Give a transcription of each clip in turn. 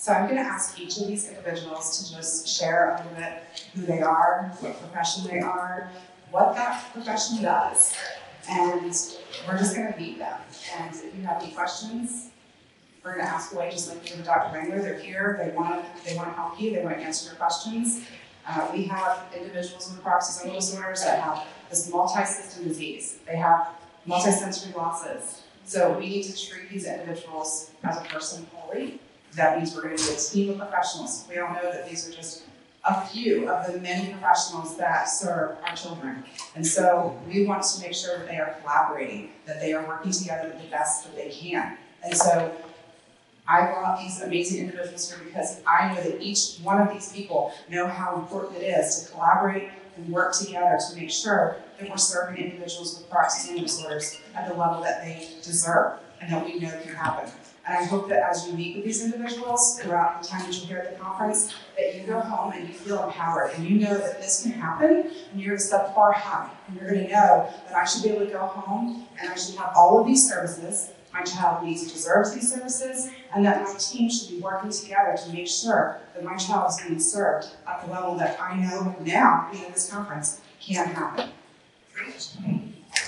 So I'm going to ask each of these individuals to just share a little bit who they are, what profession they are, what that profession does. And we're just going to meet them. And if you have any questions, we're going to ask away just like we did with Dr. Wrangler. They're here. They want to help you. They want to answer your questions. We have individuals with peroxisomal disorders that have this multi-system disease. They have multi-sensory losses. So we need to treat these individuals as a person wholly. That means we're going to be a team of professionals. We all know that these are just a few of the many professionals that serve our children. And so we want to make sure that they are collaborating, that they are working together the best that they can. And so I brought these amazing individuals here because I know that each one of these people know how important it is to collaborate and work together to make sure that we're serving individuals with peroxisomal disorders at the level that they deserve and that we know can happen. And I hope that as you meet with these individuals throughout the time that you're here at the conference, that you go home and you feel empowered and you know that this can happen and you're going to set the bar high. And you're going to know that I should be able to go home and I should have all of these services. My child needs and deserves these services, and that my team should be working together to make sure that my child is being served at the level that I know now, being at this conference, can happen.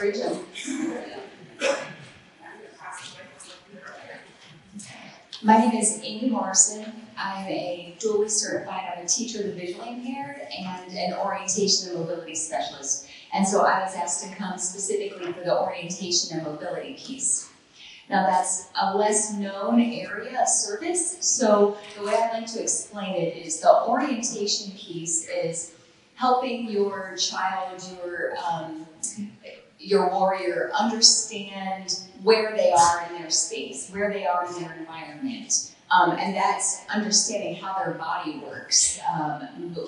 Rachel. My name is Amy Morrison. I'm a dually certified, I'm a teacher of the visually impaired and an orientation and mobility specialist. And so I was asked to come specifically for the orientation and mobility piece. Now that's a less known area of service, so the way I like to explain it is the orientation piece is helping your child, your warrior, understand where they are in their space, where they are in their environment. And that's understanding how their body works.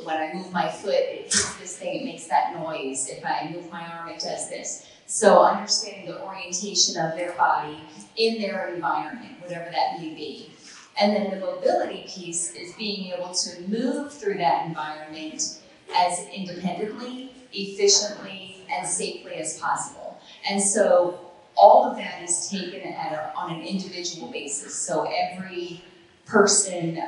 When I move my foot, it hits this thing, it makes that noise. If I move my arm, it does this. So understanding the orientation of their body in their environment, whatever that may be. And then the mobility piece is being able to move through that environment as independently, efficiently, and safely as possible. And so all of that is taken on an individual basis. So every person,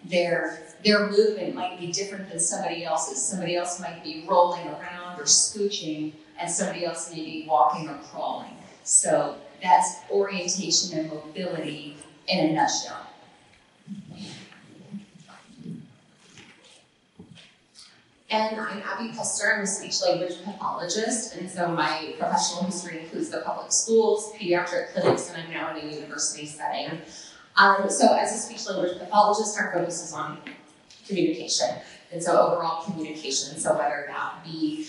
their movement might be different than somebody else's. Somebody else might be rolling around or scooching, and somebody else may be walking or crawling. So that's orientation and mobility in a nutshell. And I'm Abby Pelster. I'm a speech-language pathologist, and so my professional history includes the public schools, pediatric clinics, and I'm now in a university setting. So as a speech-language pathologist, our focus is on communication, and so overall communication, so whether that be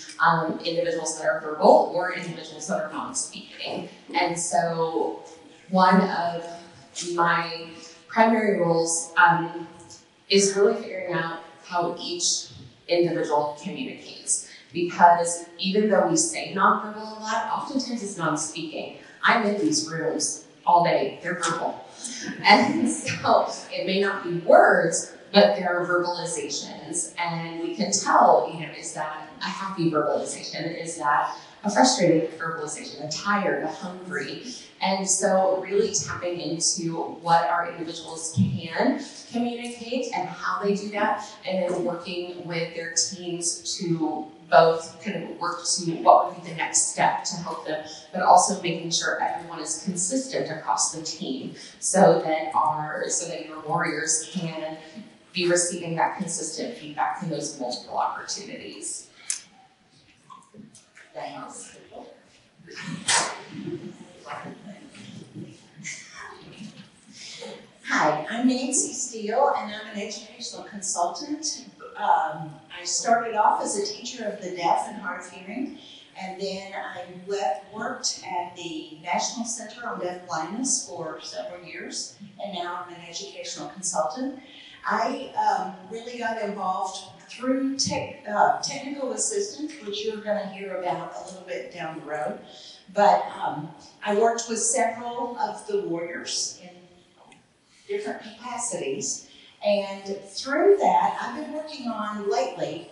individuals that are verbal or individuals that are non-speaking. And so one of my primary roles is really figuring out how each individual communicates, because even though we say nonverbal a lot, oftentimes it's non-speaking. I'm in these rooms all day, they're verbal. And so it may not be words, but there are verbalizations, and we can tell, is that a happy verbalization? Is that a frustrated verbalization, a tired, a hungry? And so really tapping into what our individuals can communicate and how they do that, and then working with their teams to both kind of work to what would be the next step to help them, but also making sure everyone is consistent across the team so that your warriors can be receiving that consistent feedback from those multiple opportunities. Thanks. Hi, I'm Nancy Steele, and I'm an educational consultant. I started off as a teacher of the deaf and hard of hearing, and then I worked at the National Center on Deaf Blindness for several years, and now I'm an educational consultant. I really got involved through technical assistance, which you're going to hear about a little bit down the road. But I worked with several of the warriors in different capacities. And through that, I've been working on lately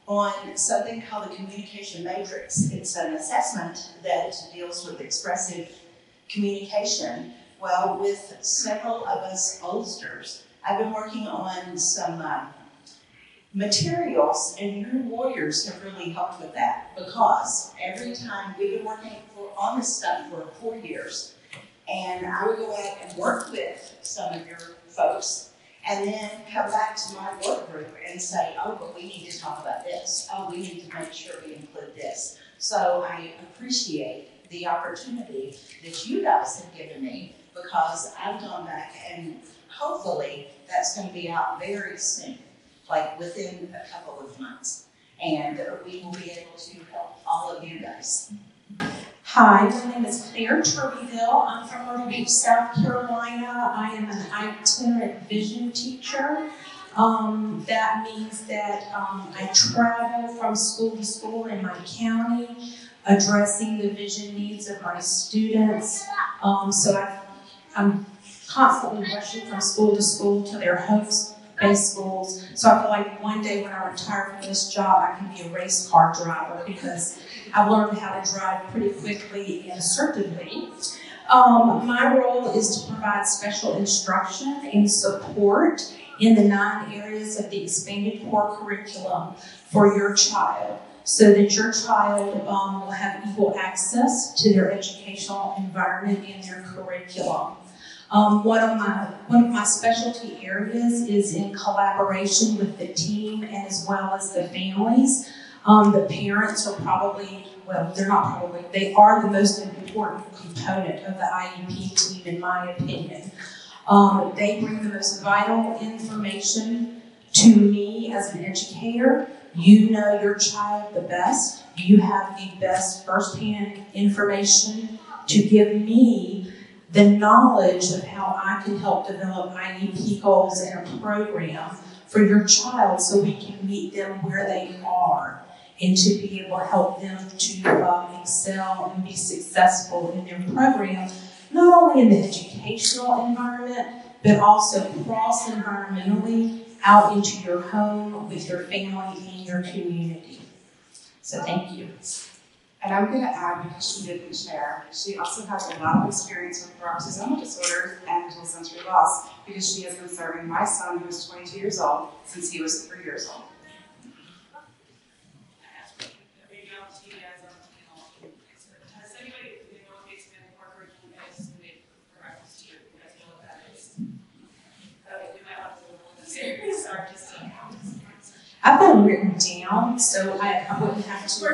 on something called the communication matrix. It's an assessment that deals with expressive communication Well, with several of us oldsters, I've been working on some materials, and your Warriors have really helped with that, because every time we've been working on this stuff for 4 years, and I would go out and work with some of your folks, and then come back to my work group and say, oh, but we need to talk about this. Oh, we need to make sure we include this. So I appreciate the opportunity that you guys have given me, because I've gone back and hopefully that's going to be out very soon, like within a couple of months. And we will be able to help all of you guys. Hi, my name is Claire Turbyville. I'm from Myrtle Beach, South Carolina. I am an itinerant vision teacher. That means that I travel from school to school in my county, addressing the vision needs of my students. So I'm constantly rushing from school to school to their home-based schools. So I feel like one day when I retire from this job, I can be a race car driver, because I've learned how to drive pretty quickly and assertively. My role is to provide special instruction and support in the 9 areas of the expanded core curriculum for your child, so that your child will have equal access to their educational environment and their curriculum. One of my specialty areas is in collaboration with the team and as well as the families. The parents are probably, well, they're not probably, they are the most important component of the IEP team, in my opinion. They bring the most vital information to me as an educator. You know your child the best. You have the best firsthand information to give me the knowledge of how I can help develop IEP goals and a program for your child, so we can meet them where they are, and to be able to help them to excel and be successful in their program, not only in the educational environment, but also cross-environmentally out into your home, with your family, and your community. So thank you. And I'm going to add, because she didn't share, she also has a lot of experience with peroxisomal disorders and mental sensory loss, because she has been serving my son, who is 22 years old, since he was 3 years old. Has anybody, you know what the expanded core curriculum is, and they provide this to you? You guys know what that is? Okay, we might have to go with this series, or just I've got them written down, so I wouldn't have to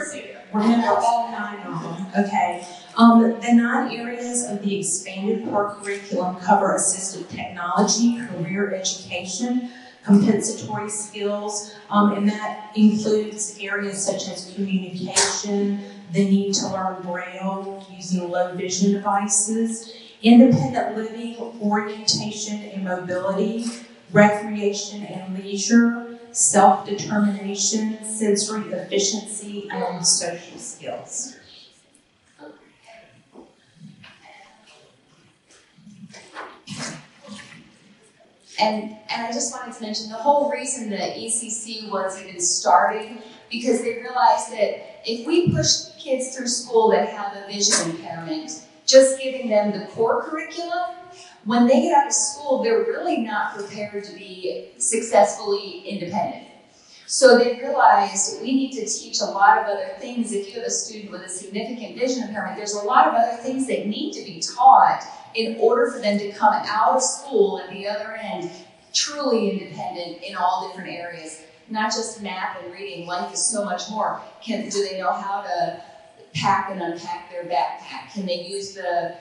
remember all 9 of them. Okay. The 9 areas of the expanded core curriculum cover assistive technology, career education, compensatory skills, and that includes areas such as communication, the need to learn Braille using low vision devices, independent living, orientation and mobility, recreation and leisure, self-determination, sensory efficiency, and social skills. And I just wanted to mention the whole reason the ECC was even started, because they realized that if we push kids through school that have a vision impairment, just giving them the core curriculum, when they get out of school, they're really not prepared to be successfully independent. So they realized we need to teach a lot of other things. If you have a student with a significant vision impairment, there's a lot of other things that need to be taught in order for them to come out of school at the other end truly independent in all different areas. Not just math and reading. Life is so much more. Do they know how to pack and unpack their backpack? Can they use the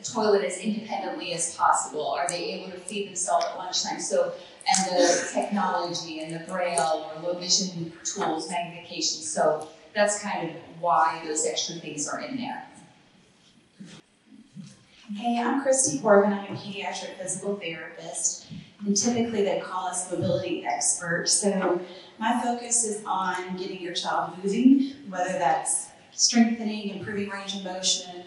toilet as independently as possible? Are they able to feed themselves at lunchtime? So, and the technology and the Braille or low vision tools, magnification. So that's kind of why those extra things are in there. Hey, I'm Christy Corbin. I'm a pediatric physical therapist, and typically they call us mobility experts. So my focus is on getting your child moving, whether that's strengthening, improving range of motion,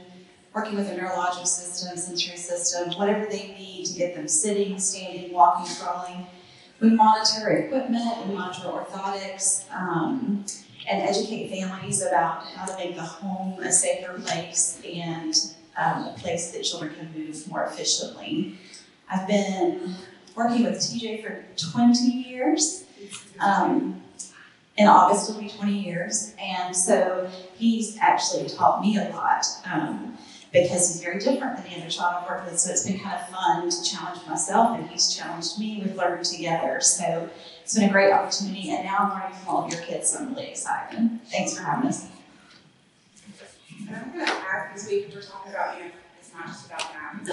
working with the neurological system, sensory system, whatever they need to get them sitting, standing, walking, crawling. We monitor equipment, we monitor orthotics, and educate families about how to make the home a safer place and a place that children can move more efficiently. I've been working with TJ for 20 years. In August will be 20 years, and so he's actually taught me a lot because he's very different than the other child I've worked with, so it's been kind of fun to challenge myself, and he's challenged me. We've learned together, so it's been a great opportunity, and now I'm learning from all of your kids, so I'm really excited. Thanks for having us. And I'm going to add, because we're talking about, it's not just about that.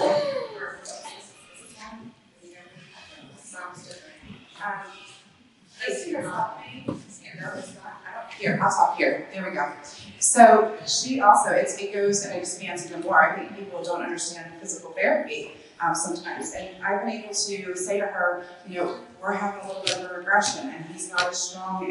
Here, I'll talk here. There we go. So she also, it goes and expands even more. I think people don't understand physical therapy sometimes. And I've been able to say to her, we're having a little bit of a regression and he's not as strong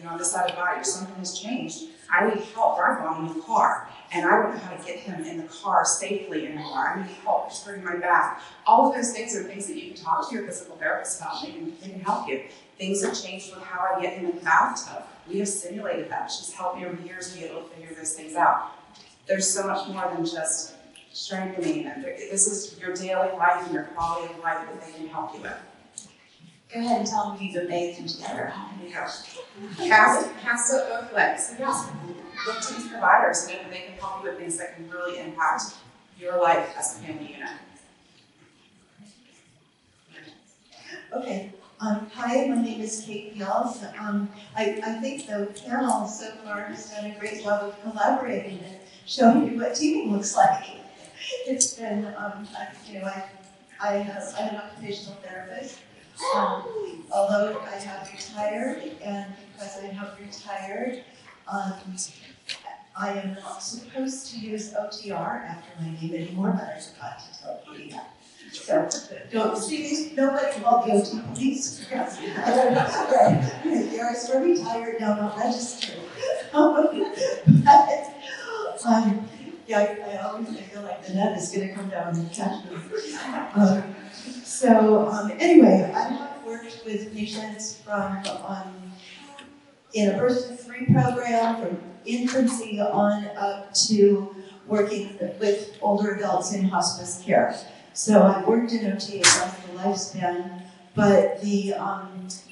on this side of the body. Something has changed. I need help driving on in the car. And I don't know how to get him in the car safely anymore. I need help just bringing my back. All of those things are things that you can talk to your physical therapist about. They can help you. Things have changed with how I get him in the bathtub. We have simulated that. She's helped me over the years to be able to figure those things out. There's so much more than just strengthening. This is your daily life and your quality of life that they can help you with. Go ahead and tell them you've been bathing together. Cast up both legs. So yes, look to these providers and they can help you with things that can really impact your life as a family unit. Okay. Hi, my name is Kate Beals. I think the panel so far has done a great job of collaborating and showing you what teaming looks like. It's been, I'm an occupational therapist. Although I have retired, and because I have retired, I am not supposed to use OTR after my name anymore, but I forgot to tell you that. So, don't see these, nobody called the OT police. Yes. We're retired now, not registered. I always feel like the net is going to come down and catch me. Anyway, I have worked with patients from in a birth to 3 program from infancy on up to working with older adults in hospice care. So I've worked in OT across the lifespan, but the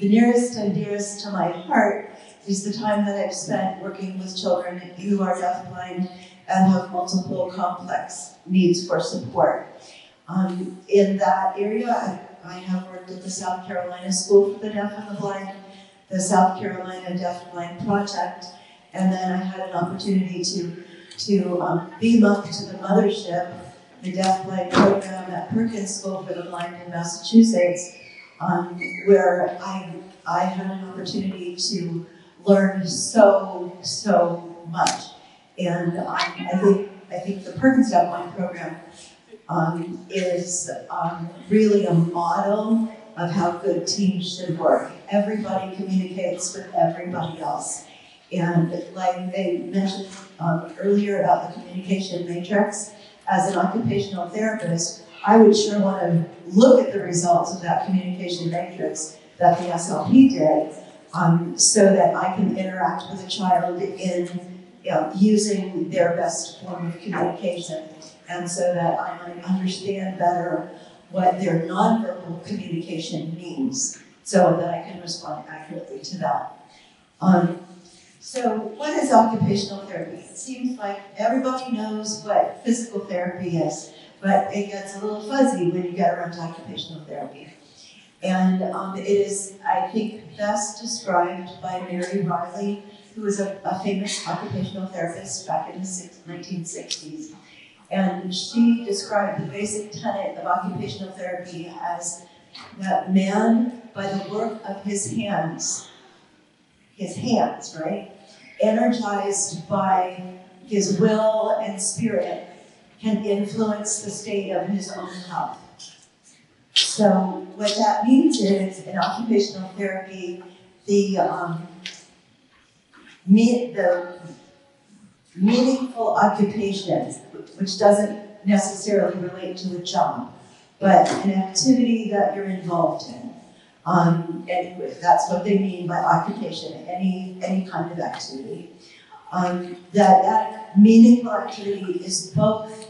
nearest and dearest to my heart is the time that I've spent working with children who are deafblind and have multiple complex needs for support. In that area, I have worked at the South Carolina School for the Deaf and the Blind, the South Carolina Deaf Blind Project, and then I had an opportunity to beam up to the mothership, the Deaf Blind program at Perkins School for the Blind in Massachusetts, where I had an opportunity to learn so much. And I think the Perkins Deaf Blind program is really a model of how good teams should work. Everybody communicates with everybody else. And like they mentioned earlier about the communication matrix, as an occupational therapist, I would sure want to look at the results of that communication matrix that the SLP did so that I can interact with a child in using their best form of communication, and so that I might understand better what their nonverbal communication means so that I can respond accurately to that. So what is occupational therapy? It seems like everybody knows what physical therapy is, but it gets a little fuzzy when you get around to occupational therapy. And it is, I think, best described by Mary Riley, who was a famous occupational therapist back in the 1960s. And she described the basic tenet of occupational therapy as that man, by the work of his hands, right? Energized by his will and spirit, can influence the state of his own health. So what that means is, in occupational therapy, the meaningful occupation, which doesn't necessarily relate to a job, but an activity that you're involved in. And that's what they mean by occupation, any kind of activity. That meaningful activity is both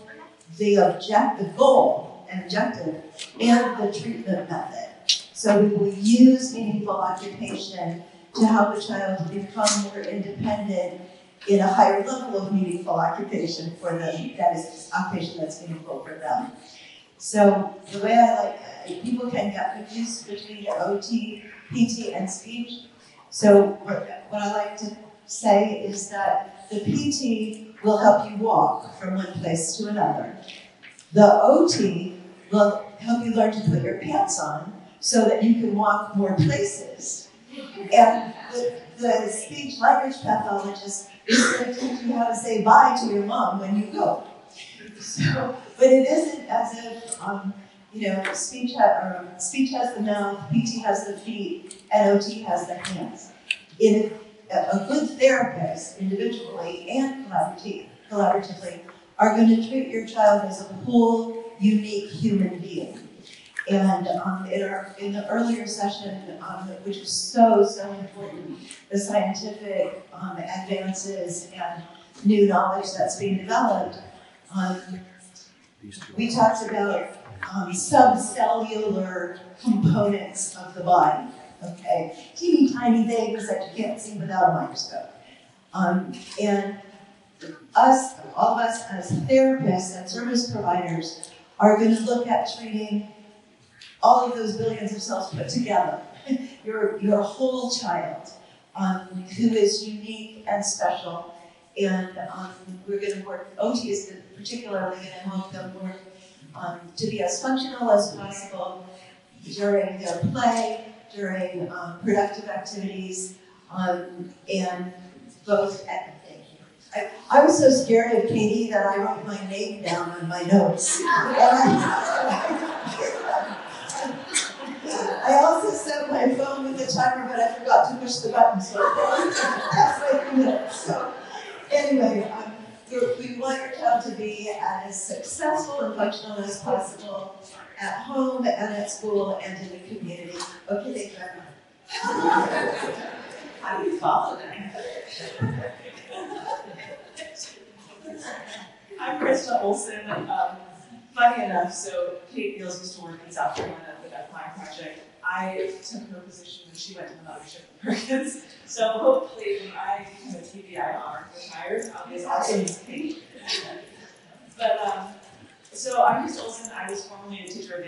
the goal and objective, and the treatment method. So we will use meaningful occupation to help a child to become more independent in a higher level of meaningful occupation for them, that is occupation that's meaningful for them. So the way I like, people can get confused between OT, PT, and speech. So what I like to say is that the PT will help you walk from one place to another. The OT will help you learn to put your pants on so that you can walk more places. And the speech language pathologist is going to teach you how to say bye to your mom when you go. So, but it isn't as if, speech has the mouth, PT has the feet, and OT has the hands. In a good therapist, individually and collaboratively, are going to treat your child as a whole, unique human being. And in the earlier session, which was so important, the scientific advances and new knowledge that's being developed, we talked about subcellular components of the body, okay? Teeny tiny things that you can't see without a microscope. And all of us as therapists and service providers are going to look at treating all of those billions of cells put together, your whole child, who is unique and special. And we're going to work, OT is particularly going to help them work to be as functional as possible during their play, during productive activities, and both at I was so scared of Katie that I wrote my name down on my notes. I also set my phone with the timer, but I forgot to push the button, so halfway through it. So anyway, we want your child to be as successful and functional as possible at home and at school and in the community. Okay, thank you very much. How do you follow that? I'm Krista Olsen. Funny enough, so Kate Beals used to work in South Carolina at the Deafblind Project. I took her position when she went to the mothership of Perkins. So hopefully when I become a TBIR retired, I'll be as awesome as Kate. But so I'm Krista Olsen. I was formerly a teacher of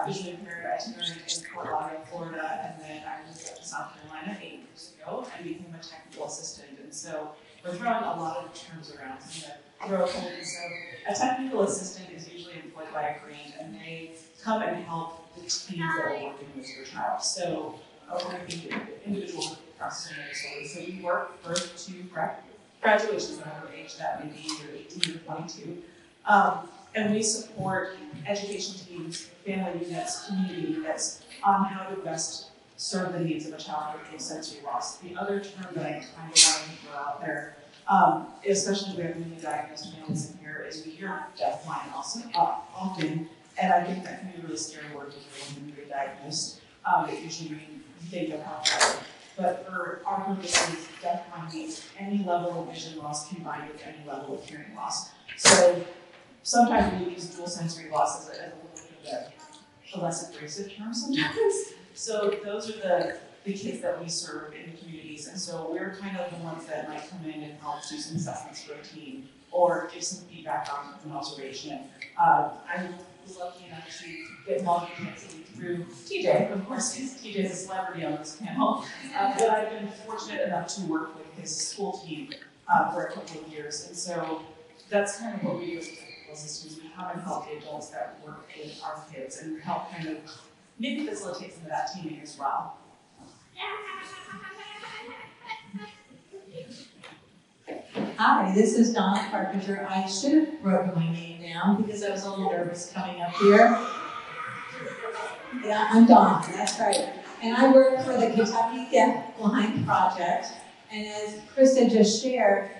visually impaired itinerant in Fort Lauderdale, Florida, and then I moved up to South Carolina 8 years ago and became a technical assistant. And so we're throwing a lot of terms around. So I'm going to throw a couple of these. So a technical assistant is usually employed by a grant, and they come and help the teams that are working with your child. So we're working with individuals with Peroxisomal disorders. So we work first to graduation, whatever age that may be, either 18 or 22. And we support education teams, family units, community units on how to best serve the needs of a child with sensory loss. The other term that I kind of wanted to throw out there, especially we have newly diagnosed families in here, is we hear deafblind also often, and I think that can be a really scary word to hear when you're newly diagnosed. It usually means you think of how. But for our purposes, deafblind means any level of vision loss combined with any level of hearing loss. So sometimes we use dual sensory loss as a little bit of a less abrasive term sometimes. So those are the kids that we serve in the communities, and so we're kind of the ones that might come in and help do some assessments for a team or give some feedback on an observation. I was lucky enough to get multi-connectivity through TJ, of course, because TJ is a celebrity on this panel, but I've been fortunate enough to work with his school team for a couple of years, and so that's kind of what we do as technical assistants. We come and help the adults that work with our kids and help kind of maybe facilitate some of that teaming as well. Hi, this is Donna Carpenter. I should have wrote my name down because I was a little nervous coming up here. Yeah, I'm Donna, that's right. And I work for the Kentucky Deafblind Project. And as Krista just shared,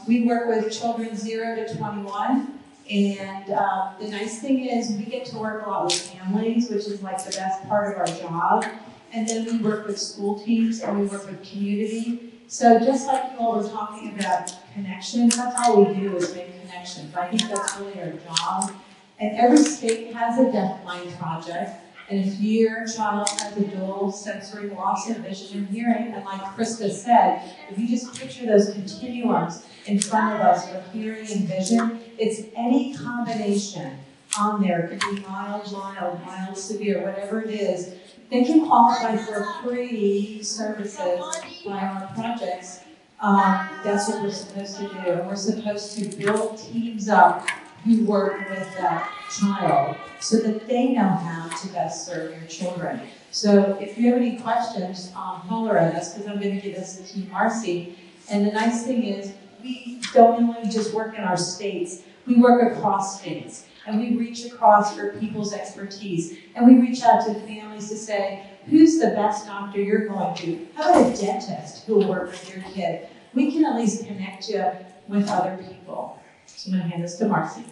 we work with children 0 to 21. And the nice thing is we get to work a lot with families, which is like the best part of our job. And then we work with school teams and we work with community. So just like you all were talking about connections. That's all we do is make connections. I think that's really our job. And every state has a deafblind project. And if your child has a dual sensory loss of vision and hearing, and like Krista said, if you just picture those continuums in front of us for hearing and vision, it's any combination on there. It could be mild, mild, severe, whatever it is. They can qualify for free services by our projects. That's what we're supposed to do. And we're supposed to build teams up who work with that child so that they know how to best serve your children. So if you have any questions, holler at us, because I'm going to give this to Marcy. And the nice thing is, we don't only just work in our states, we work across states. And we reach across for people's expertise. And we reach out to families to say, who's the best doctor you're going to? How about a dentist who will work with your kid? We can at least connect you with other people. So I'm going to hand this to Marcy.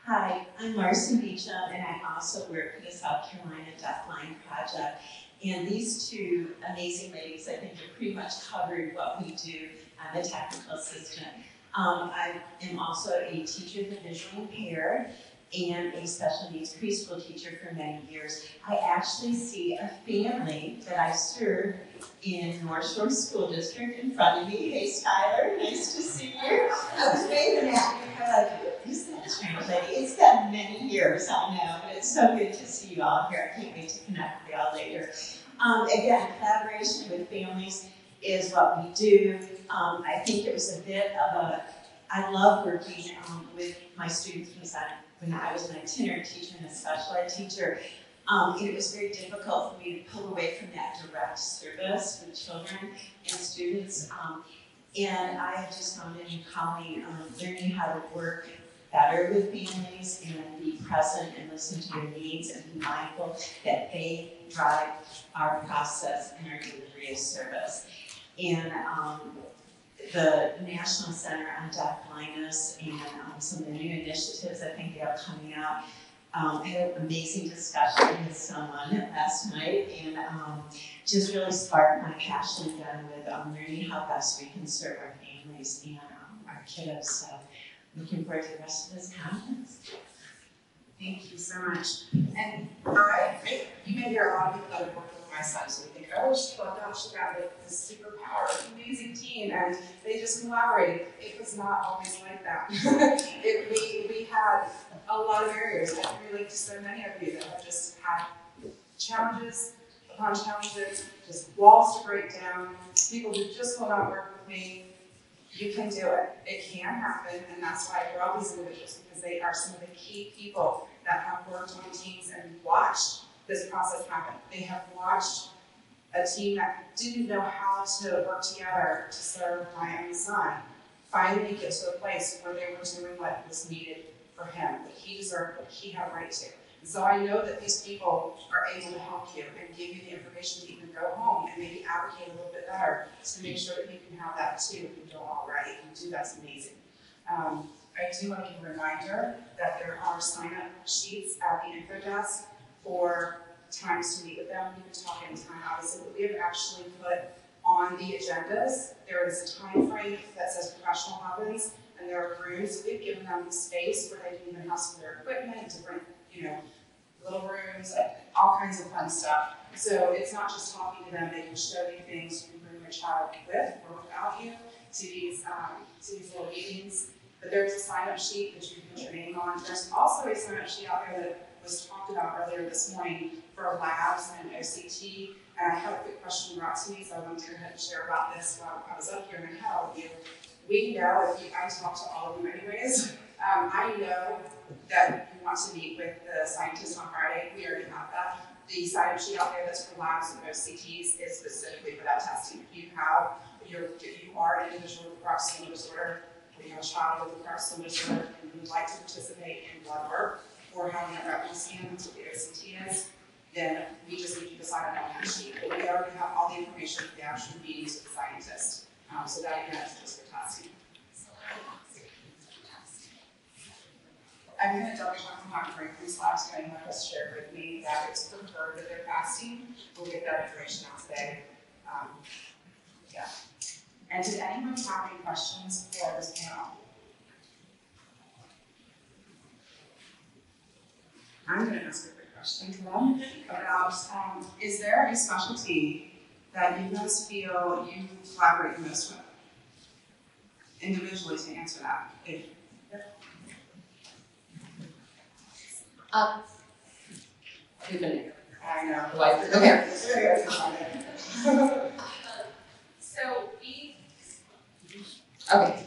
Hi, I'm Marcy Meachum, and I also work for the South Carolina Deafblind Project. And these two amazing ladies, I think, have pretty much covered what we do. I'm a technical assistant. I am also a teacher of the visually impaired and a special needs preschool teacher for many years. I actually see a family that I serve in North Shore School District in front of me. Hey, Skylar, nice to see you. I was waving at you because I thought, who's that strange lady? It's been many years, I know, but it's so good to see you all here. I can't wait to connect with y'all later. Again, collaboration with families is what we do. I think it was a bit of I love working with my students when I was an itinerant teacher and a special ed teacher. And it was very difficult for me to pull away from that direct service with children and students. And I have just found it in calling, learning how to work better with families and be present and listen to their needs and be mindful that they drive our process and our delivery of service. And the National Center on Deafblindness and some of the new initiatives I think they have coming out. I had an amazing discussion with someone last night and just really sparked my passion again with learning how best we can serve our families and our kiddos. So looking forward to the rest of this conference. Thank you so much. And you may hear a lot of people that have worked with my son, so we think, oh, she got this superpower, amazing team, and they just collaborated. It was not always like that. We had a lot of barriers. I can relate to so many of you that have just had challenges upon challenges, just walls to break down, people who just will not work with me. You can do it. It can happen, and that's why I brought these individuals, because they are some of the key people that have worked on teams and watched this process happen. They have watched a team that didn't know how to work together to serve my own son finally get to a place where they were doing what was needed for him, that he deserved, what he had a right to. And so I know that these people are able to help you and give you the information that you can go home and maybe advocate a little bit better to make sure that you can have that too if you don't already. If you do, that's amazing. I do want to give a reminder that there are sign-up sheets at the info desk for times to meet with them. You can talk anytime, obviously, but we have actually put on the agendas, there is a time frame that says professional hobbies, and there are rooms. We've given them the space where they can even have some of their equipment, different, little rooms, all kinds of fun stuff. So it's not just talking to them, they can show you things you can bring your child with or without you to these little meetings. But there's a sign-up sheet that you can put your name on. There's also a sign-up sheet out there that was talked about earlier this morning for labs and OCT. And I had a quick question brought to me, so I wanted to go ahead and share about this while I was up here and had all of you. We know, I talk to all of you anyways, I know that you want to meet with the scientists on Friday. We already have that. The sign-up sheet out there that's for labs and OCTs is specifically for that testing. If you are an individual with peroxisomal disorder, or you have a child with a peroxisomal disorder, and you would like to participate in blood work or having a retinal scan, that's what the OCT is, then we just need you to sign up on that sheet. But we already have all the information for the actual meetings with the scientists. So that again is just for testing. I'm going to double check on Dr. Franklin's last time that was shared with me that it's preferred that they're fasting. We'll get that information out today. And did anyone have any questions for this panel? I'm going to ask a quick question to them about, is there a specialty that you guys feel you collaborate most with? Individually to answer that. We've been I know. okay. Okay.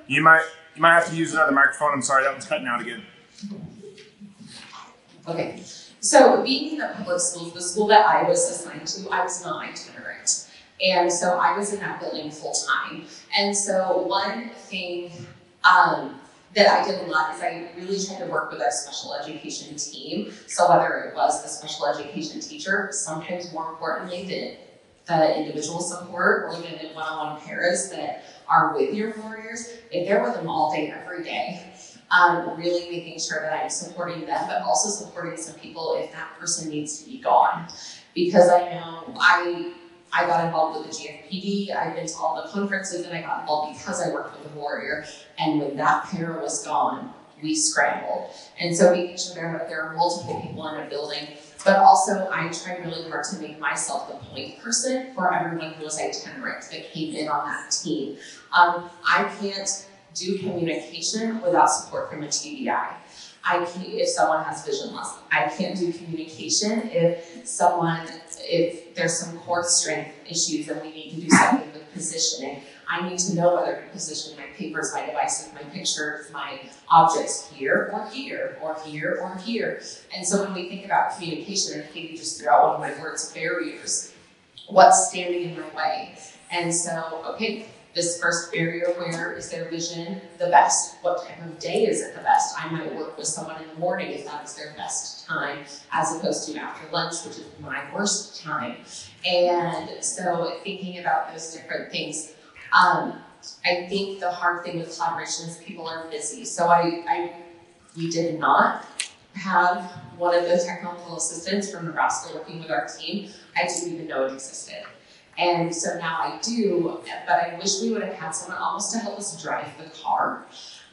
You might have to use another microphone. I'm sorry, that one's cutting out again. Okay. So being in the public schools, the school that I was assigned to, I was not itinerant. And so I was in that building full time. And so one thing that I did a lot is I really tried to work with our special education team. So whether it was the special education teacher, sometimes more importantly the individual support or even the one-on-one paras that are with your warriors, if they're with them all day, every day, really making sure that I'm supporting them, but also supporting some people if that person needs to be gone. Because I know I got involved with the GFPD, I've been to all the conferences, and I got involved because I worked with a warrior. And when that para was gone, we scrambled. And so making sure there are multiple people in a building, but also I tried really hard to make myself the point person for everyone who was itinerant that came in on that team. I can't do communication without support from a TBI. If someone has vision loss, I can't do communication if there's some core strength issues and we need to do something with positioning. I need to know whether to position my papers, my devices, my pictures, my objects here or here or here or here. And so when we think about communication, and Katie just threw out one of my words, barriers, what's standing in my way? And so, okay, this first barrier, where is their vision the best? What time of day is it the best? I might work with someone in the morning if that's their best time, as opposed to after lunch, which is my worst time. And so thinking about those different things, I think the hard thing with collaboration is people are busy. So we did not have one of the technical assistants from Nebraska working with our team. I didn't even know it existed. And so now I do, but I wish we would have had someone almost to help us drive the car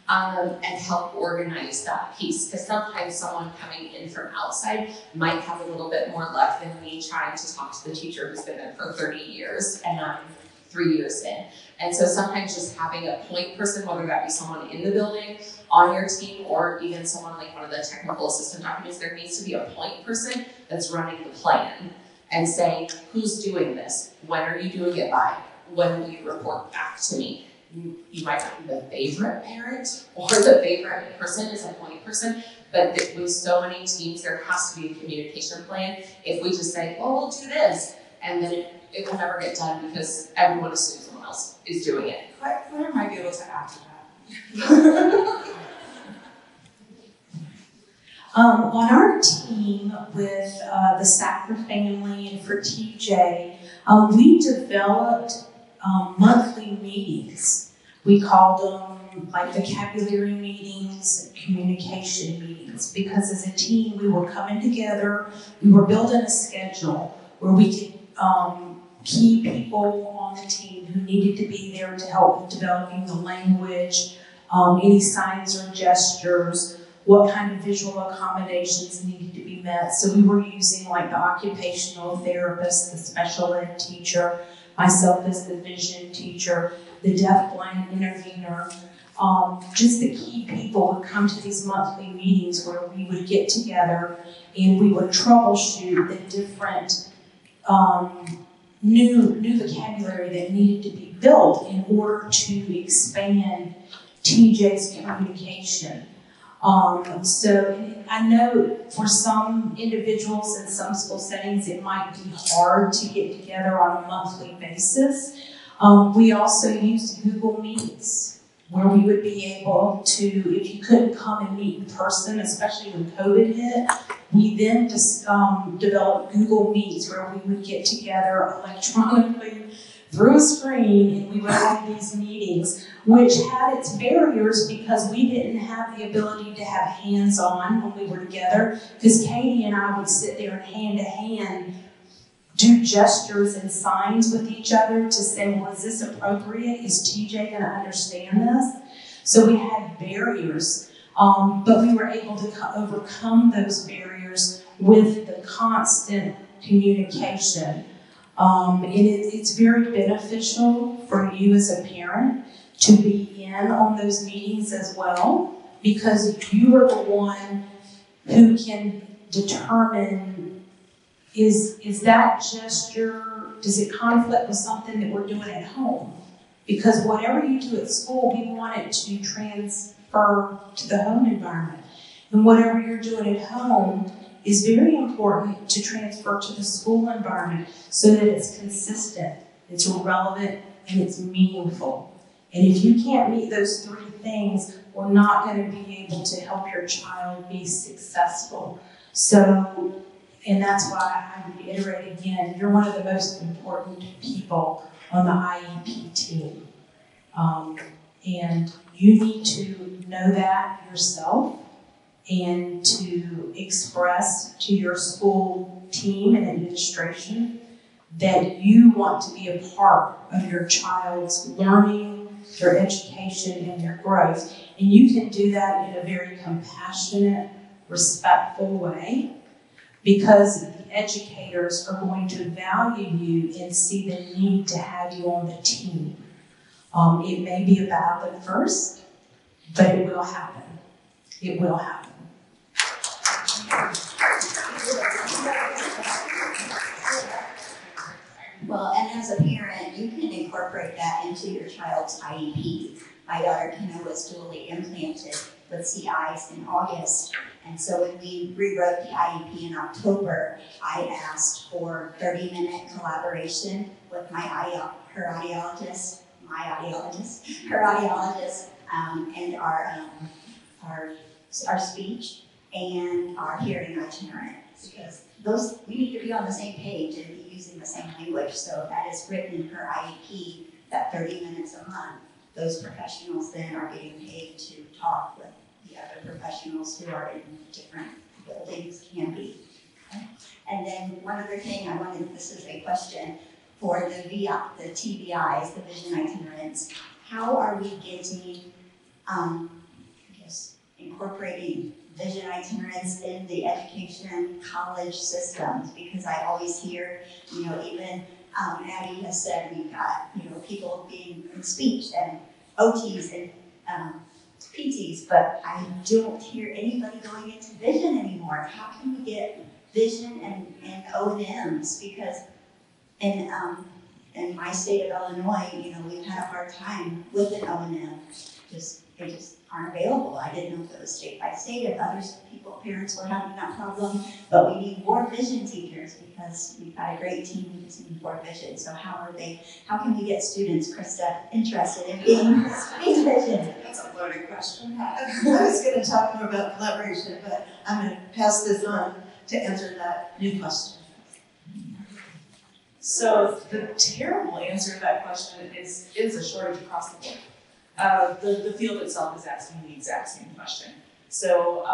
and help organize that piece. Because sometimes someone coming in from outside might have a little bit more luck than me trying to talk to the teacher who's been there for 30 years and I'm 3 years in. And so sometimes just having a point person, whether that be someone in the building, on your team, or even someone like one of the technical assistant documents, there needs to be a point person that's running the plan and saying, who's doing this? When are you doing it by? When will you report back to me? You might not be the favorite parent or the favorite person as a point person, but with so many teams, there has to be a communication plan. If we just say, well, we'll do this, and then it will never get done because everyone assumes someone else is doing it. Claire might be able to add to that. On our team with the Sacra family and for TJ, we developed monthly meetings. We called them like vocabulary meetings, communication meetings, because as a team we were coming together, we were building a schedule where we could key people on the team who needed to be there to help with developing the language, any signs or gestures, what kind of visual accommodations needed to be met. So we were using like the occupational therapist, the special ed teacher, myself as the vision teacher, the deafblind intervener. Just the key people would come to these monthly meetings where we would get together and we would troubleshoot the different new vocabulary that needed to be built in order to expand TJ's communication. So I know for some individuals in some school settings it might be hard to get together on a monthly basis. We also used Google Meets where we would be able to, if you couldn't come and meet in person, especially when COVID hit, we then just developed Google Meets where we would get together electronically through a screen and we would have these meetings, which had its barriers because we didn't have the ability to have hands-on when we were together, because Katie and I would sit there and hand-to-hand do gestures and signs with each other to say, well, is this appropriate? Is TJ going to understand this? So we had barriers, but we were able to overcome those barriers with the constant communication. And it's very beneficial for you as a parent to be in on those meetings as well, because you are the one who can determine, is that gesture, does it conflict with something that we're doing at home? Because whatever you do at school, we want it to transfer to the home environment. And whatever you're doing at home is very important to transfer to the school environment so that it's consistent, it's relevant, and it's meaningful. And if you can't meet those three things, we're not going to be able to help your child be successful. So, and that's why I reiterate again, you're one of the most important people on the IEP team. And you need to know that yourself and to express to your school team and administration that you want to be a part of your child's learning, their education, and their growth. And you can do that in a very compassionate, respectful way, because the educators are going to value you and see the need to have you on the team. It may be a battle at first, but it will happen. It will happen. Well, and as a parent, you can incorporate that into your child's IEP. My daughter Kenna was dually implanted with CIs in August, and so when we rewrote the IEP in October, I asked for 30-minute collaboration with her audiologist, and our speech and our hearing itinerant, because we need to be on the same page and be using the same language. So that is written in her IEP, that 30 minutes a month. Those professionals then are getting paid to talk with the other professionals who are in different buildings, can be. Okay? And then one other thing I wanted, this is a question for the TBIs, the vision itinerants. How are we getting, incorporating vision itinerants in the education college systems? Because I always hear, even Abby has said we've got, people being in speech and OTs and PTs, but I don't hear anybody going into vision anymore. How can we get vision and O&Ms? Because in my state of Illinois, we've had a hard time with an O&M. They just aren't available. I didn't know if it was state by state, if parents were having that problem, but we need more vision teachers because we've got a great team, we just need more vision. So how can we get students, Krista, interested in being speech vision? That's a loaded question. I was going to talk more about collaboration, but I'm going to pass this on to answer that new question. So the terrible answer to that question is a shortage across the board. The field itself is asking the exact same question. So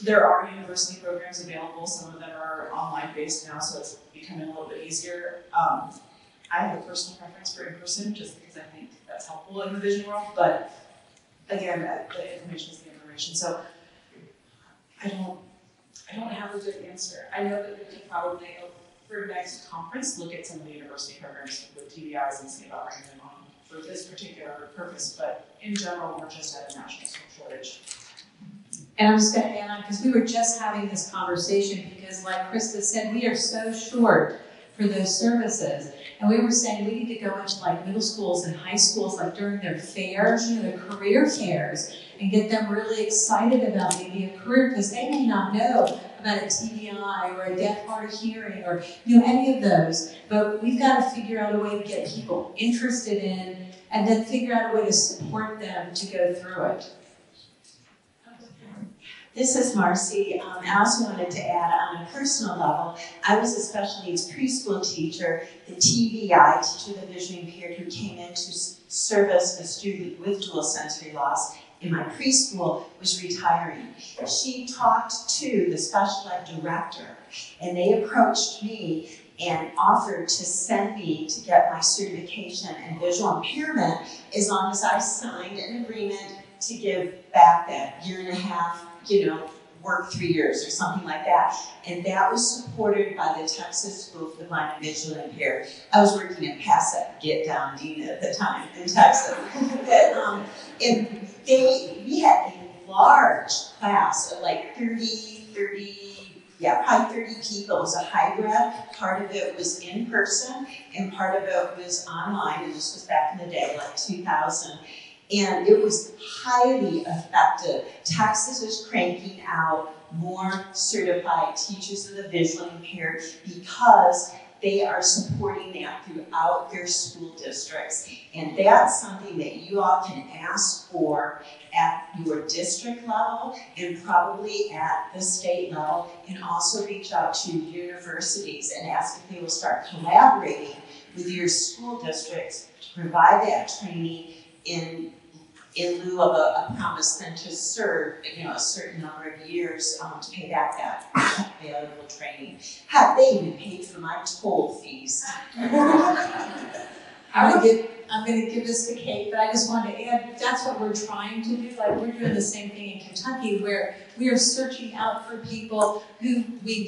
there are university programs available. Some of them are online based now, so it's becoming a little bit easier. I have a personal preference for in-person just because I think that's helpful in the vision world, but again, the information is the information. So I don't have a good answer. I know that we could probably, for next conference, look at some of the university programs with TBIs and see about bringing them on for this particular purpose, but in general, we're just at a national shortage. And I'm just going to add on, because we were just having this conversation, because like Krista said, we are so short for those services. And we were saying we need to go into like middle schools and high schools, like during their fairs, their career fairs, and get them really excited about maybe a career, because they may not know about a TBI or a deaf hard of hearing or any of those. But we've got to figure out a way to get people interested in, and then figure out a way to support them to go through it. This is Marcy. I also wanted to add, on a personal level, I was a special needs preschool teacher, the TBI, teacher of the visually impaired, who came in to service a student with dual sensory loss in my preschool, was retiring. She talked to the special ed director, and they approached me and offered to send me to get my certification in visual impairment as long as I signed an agreement to give back that year and a half, work 3 years or something like that. And that was supported by the Texas School for the Blind and Visually Impaired. I was working at PASA, Get Down Dina at the time in Texas. And we had a large class of like 30, probably 30 people. It was a hybrid. Part of it was in person and part of it was online. And this was back in the day, like 2000. And it was highly effective. Texas is cranking out more certified teachers of the visually impaired because they are supporting that throughout their school districts. And that's something that you all can ask for at your district level and probably at the state level, and also reach out to universities and ask if they will start collaborating with your school districts to provide that training in lieu of a promise then to serve, a certain number of years to pay back that available training. Heck, they even paid for my toll fees. I'm going to give this to Kate, but I just wanted to add, that's what we're trying to do. Like, we're doing the same thing in Kentucky, where we are searching out for people who the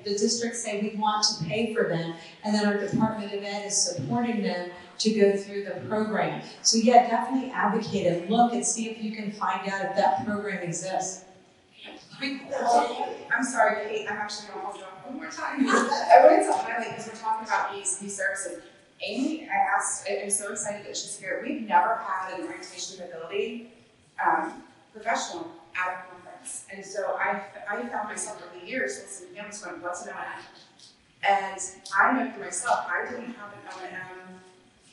districts say we want to pay for them, and then our Department of Ed is supporting them to go through the program. So yeah, definitely advocate and look and see if you can find out if that program exists. I'm sorry, Kate, I'm actually going to hold you up one more time. I wanted to highlight, because we're talking about these services. Amy, I'm so excited that she's here. We've never had an orientation ability professional at a conference. And so I found myself over the years listening to him going, what's an O&M? And I know for myself, I didn't have an O&M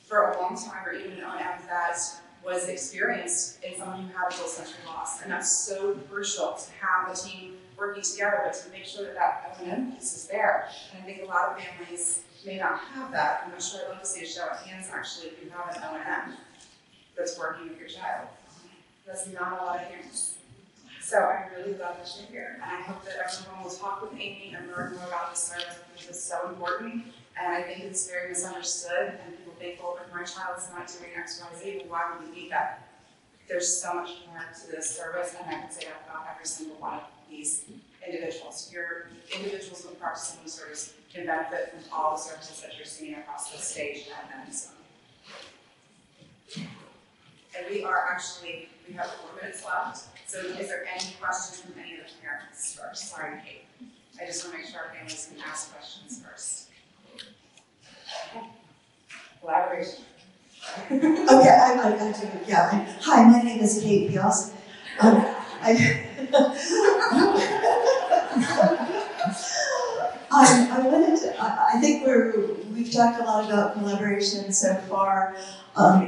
for a long time, or even an O&M that was experienced in someone who had a dual sensory loss. And that's so crucial to have a team working together, but to make sure that O&M piece is there. And I think a lot of families may not have that. I'm not sure. I'd love to see a show of hands actually if you have an O&M that's working with your child. That's not a lot of hands. So I'm really glad that you're here. And I hope that everyone will talk with Amy and learn more about this service, because it's so important. And I think it's very misunderstood, and people think, well, if my child is not doing X, Y, Z, well, why would we need that? There's so much more to this service, and I can say that about every single one of these individuals. Your individuals with Peroxisomal disorders can benefit from all the services that you're seeing across the stage and then some. And we have 4 minutes left. So is there any questions from any of the parents first? Sorry, Kate. I just want to make sure our families can ask questions first. Collaboration. Okay, I do, yeah. Hi, my name is Kate Beals. I think we've talked a lot about collaboration so far,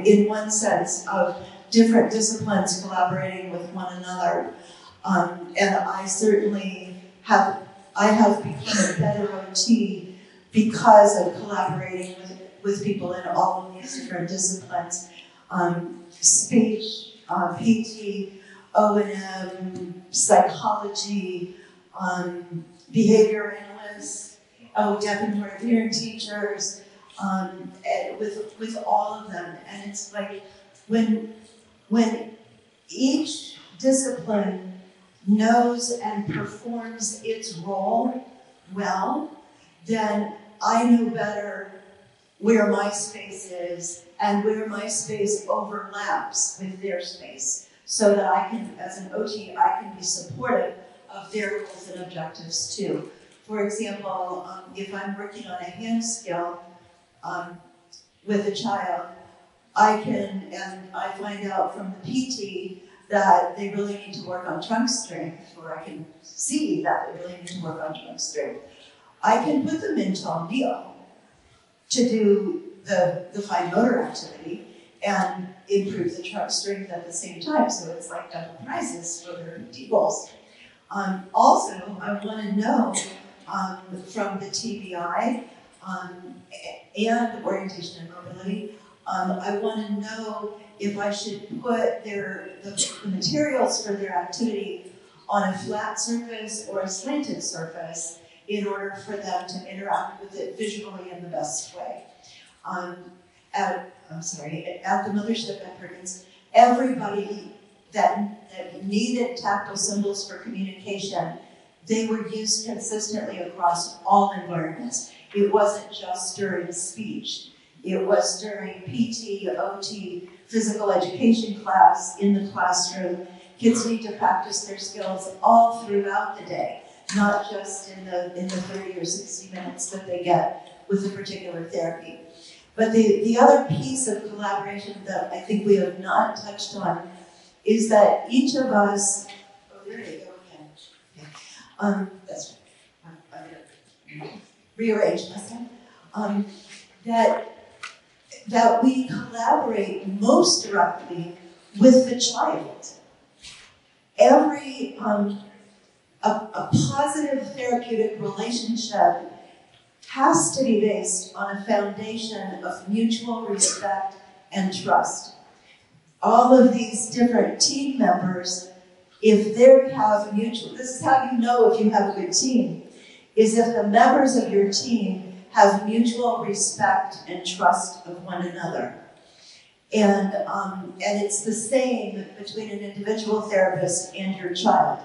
in one sense of different disciplines collaborating with one another. And I certainly have become a better OT because of collaborating with people in all of these different disciplines. Speech, PT, O&M, psychology, behavior analysts, deaf and hard of hearing teachers, and with all of them. And it's like when each discipline knows and performs its role well, then I know better where my space is and where my space overlaps with their space, so that I can, as an OT, I can be supportive of their goals and objectives too. For example, if I'm working on a hand skill with a child, I find out from the PT that they really need to work on trunk strength, or I can see that they really need to work on trunk strength. I can put them into a meal to do the fine motor activity and improve the trunk strength at the same time. So it's like double prizes for their PT goals. Also, I want to know from the TBI and orientation and mobility, I want to know if I should put the materials for their activity on a flat surface or a slanted surface, in order for them to interact with it visually in the best way. At the mothership at Perkins, everybody that needed tactile symbols for communication, they were used consistently across all environments. It wasn't just during speech. It was during PT, OT, physical education class, in the classroom. Kids need to practice their skills all throughout the day, not just in the 30 or 60 minutes that they get with a particular therapy. But the other piece of collaboration that I think we have not touched on is that each of us, there you go again. Okay. That's right. I'm going to rearrange myself. That we collaborate most directly with the child. Every a positive therapeutic relationship has to be based on a foundation of mutual respect and trust. All of these different team members, if they have mutual, this is how you know if you have a good team, is if the members of your team have mutual respect and trust of one another. And it's the same between an individual therapist and your child.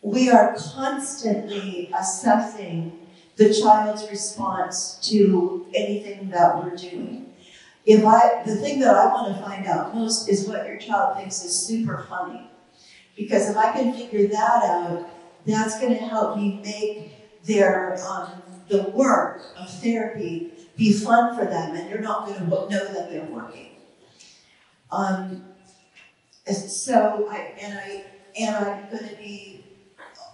We are constantly assessing the child's response to anything that we're doing. The thing that I want to find out most is what your child thinks is super funny. Because if I can figure that out, that's going to help me make their the work of therapy be fun for them, and you're not going to know that they're working. So I'm going to be,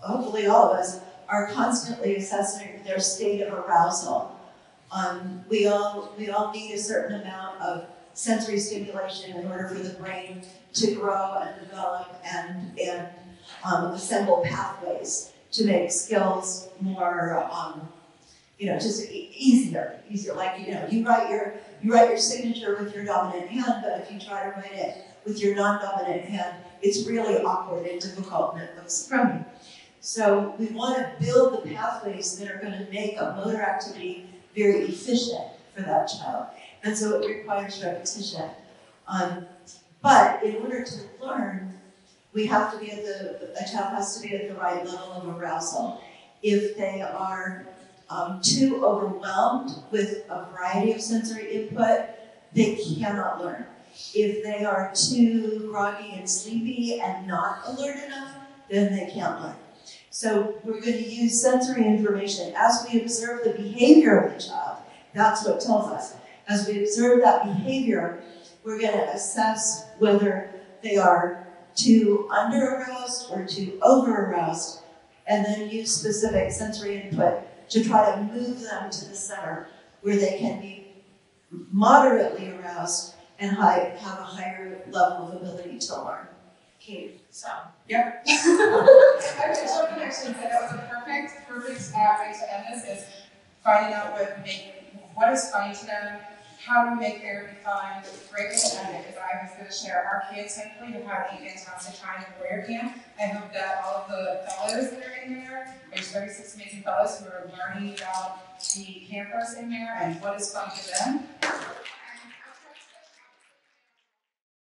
hopefully all of us are constantly assessing their state of arousal. We all need a certain amount of sensory stimulation in order for the brain to grow and develop and assemble pathways to make skills more, just easier. Like, you write your signature with your dominant hand, but if you try to write it with your non-dominant hand, it's really awkward and difficult, and it looks crummy. So we want to build the pathways that are going to make a motor activity very efficient for that child. And so it requires repetition. But in order to learn, a child has to be at the right level of arousal. If they are too overwhelmed with a variety of sensory input, they cannot learn. If they are too groggy and sleepy and not alert enough, then they can't learn. So we're going to use sensory information as we observe the behavior of the child. That's what tells us. As we observe that behavior, we're going to assess whether they are too under-aroused or too over-aroused, and then use specific sensory input to try to move them to the center where they can be moderately aroused and have a higher level of ability to learn. Kate. So, yep. I just want to actually say that was a perfect way to end this, is finding out what is funny to them, how do we make therapy fun, great way to end it, because I was going to share, our kids thankfully have had a fantastic time at Warrior Camp. I hope that all of the fellows that are in there, there's 36 amazing fellows who are learning about the campers in there and what is fun to them.